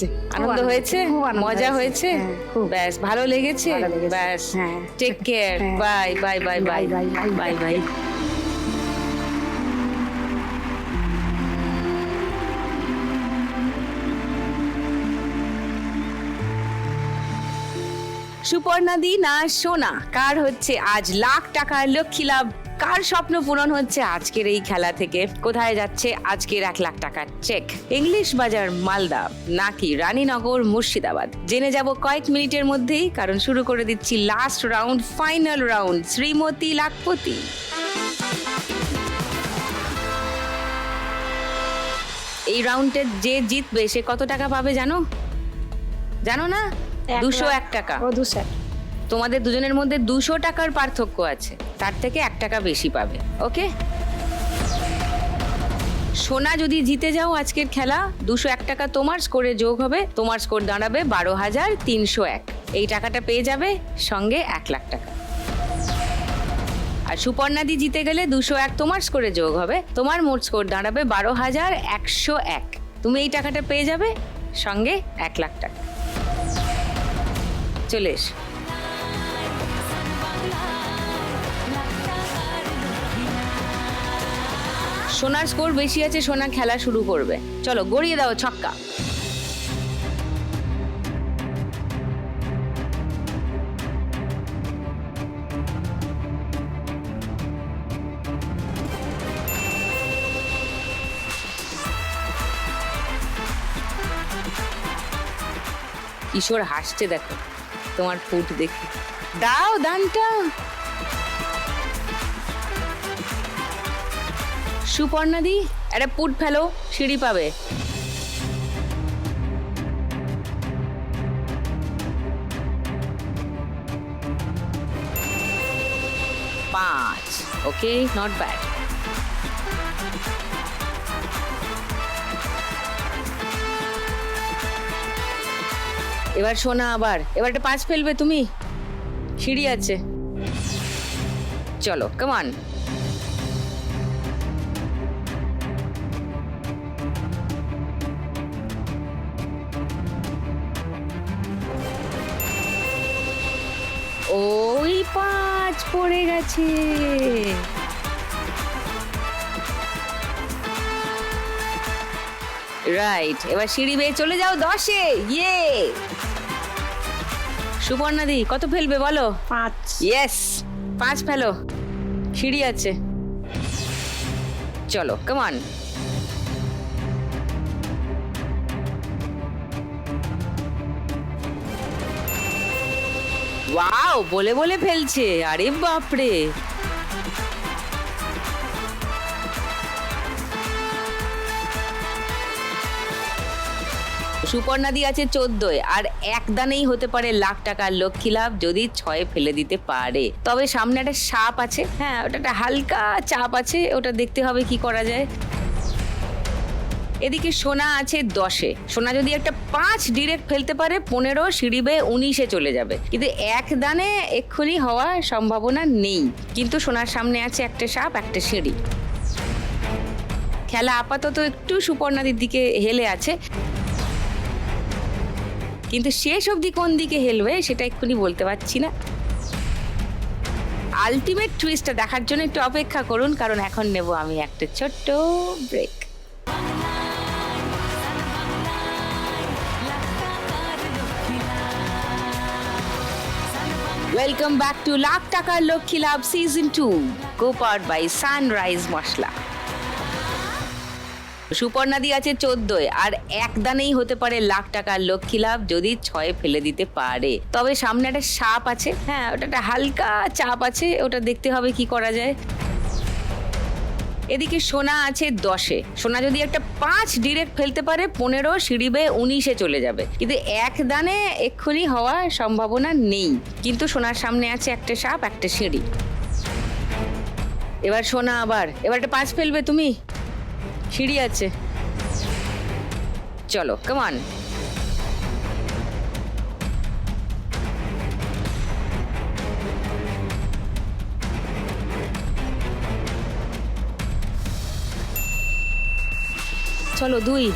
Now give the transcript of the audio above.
হয়েছে, আনন্দ হয়েছে, খুব আনন্দ মজা হয়েছে, হ্যাঁ, খুব ব্যাস ভালো লেগেছে, ভালো লেগেছে। ব্যাস হ্যাঁ। টেক কেয়ার, হ্যাঁ। Bye bye bye bye bye, bye, bye bye. সুপর্ণাদি না সোনা, কার হচ্ছে আজ লাখ টাকার লক্ষ্মী লাভ? কার স্বপ্ন পূরণ হচ্ছে আজকের এই খেলা থেকে? কোথায় যাচ্ছে আজকের 1,00,000 টাকার চেক? ইংলিশ বাজার মালদা নাকি রানীনগর মুর্শিদাবাদ? জেনে যাব কয়েক মিনিটের মধ্যেই, কারণ শুরু করে দিচ্ছি last round, final round, Shrimati lakhpati. এই রাউন্ডে যে জিতবে সে কত টাকা পাবে জানো? জানো না? 201 টাকা। ও 200। তোমাদের দুজনের মধ্যে 200 টাকার পার্থক্য আছে, তার থেকে 1 টাকা বেশি পাবে। ওকে, সোনা যদি জিতে যাও আজকের খেলা, 201 টাকা তোমার স্কোরে যোগ হবে, তোমার স্কোর দাঁড়াবে 12,301। এই টাকাটা পেয়ে যাবে, সঙ্গে 1,00,000 টাকা। আর সুপর্ণাদি জিতে গেলে 201 তোমার স্কোরে যোগ হবে, তোমার মোট স্কোর দাঁড়াবে 12,101। তুমি এই টাকাটা পেয়ে যাবে, সঙ্গে 1,00,000 টাকা। চলে এসো। সোনার স্কোর বেশি আছে, সোনা খেলা শুরু করবে। চলো গড়িয়ে দাও ছক্কা। কিশোর হাসছে দেখো তোমার ফুট দেখে। দাও দানটা। সুপর্ণাদি একটা পুট ফেলো, সিঁড়ি পাবে। পাঁচ। ওকে, নট ব্যাড। এবার শোনা আবার, এবার একটা 5 ফেলবে তুমি, সিঁড়ি আছে। চলো কামান। ওই 5 পড়ে গেছে। রাইট, এবার সিঁড়ি বেয়ে চলে যাও 10-এ। ইয়ে, সুপর্ণাদি কত ফেলবে বলো? 5। ইয়েস, 5 ফেলো, সিঁড়ি আছে। চলো কামান। ওয়াও, বলে বলে ফেলছে, আরে বাপরে। সুপর্ণাদি আছে 14-এ, আর এক দানেই হতে পারে লাখ টাকার লক্ষ্মী লাভ যদি 6 ফেলে দিতে পারে। তবে সামনে একটা সাপ আছে, হ্যাঁ ওটা একটা হালকা চাপ আছে, ওটা দেখতে হবে কি করা যায়। এদিকে সোনা আছে 10-এ, সোনা যদি একটা 5 ডিরেক্ট ফেলতে পারে 15, সিঁড়ি বেয়ে 19-এ চলে যাবে, কিন্তু এক দানে এক্ষুনি হওয়ার সম্ভাবনা নেই। কিন্তু সোনার সামনে আছে একটা সাপ, একটা সিঁড়ি। খেলা আপাতত একটু সুপর্ণাদির দিকে হেলে আছে, কিন্তু শেষ অবধি কোন দিকে হেলবে সেটা এক্ষুনি বলতে পারছি না। আলটিমেট টুইস্টটা দেখার জন্য একটু অপেক্ষা করুন, কারণ এখন নেব আমি একটা ছোট্ট break. Welcome back to lakh টাকার লক্ষ্মী লাভ season 2, co-powered by Sunrise masala. সুপর্ণাদি আছে 14-এ, আর এক দানেই হতে পারে লাখ টাকার লক্ষ্মী লাভ যদি 6 ফেলে দিতে পারে। তবে সামনে একটা সাপ আছে, হ্যাঁ ওটা একটা হালকা চাপ আছে, ওটা দেখতে হবে কি করা যায়। এদিকে সোনা আছে 10-এ, সোনা যদি একটা 5 ডিরেক্ট ফেলতে পারে 15, সিঁড়ি বেয়ে 19-এ চলে যাবে, কিন্তু এক দানে এক্ষুনি হওয়ার সম্ভাবনা নেই। কিন্তু সোনার সামনে আছে একটা সাপ, একটা সিঁড়ি। এবার সোনা আবার, এবার একটা 5 ফেলবে তুমি, সিঁড়ি আছে। চলো কামান। চলো 2।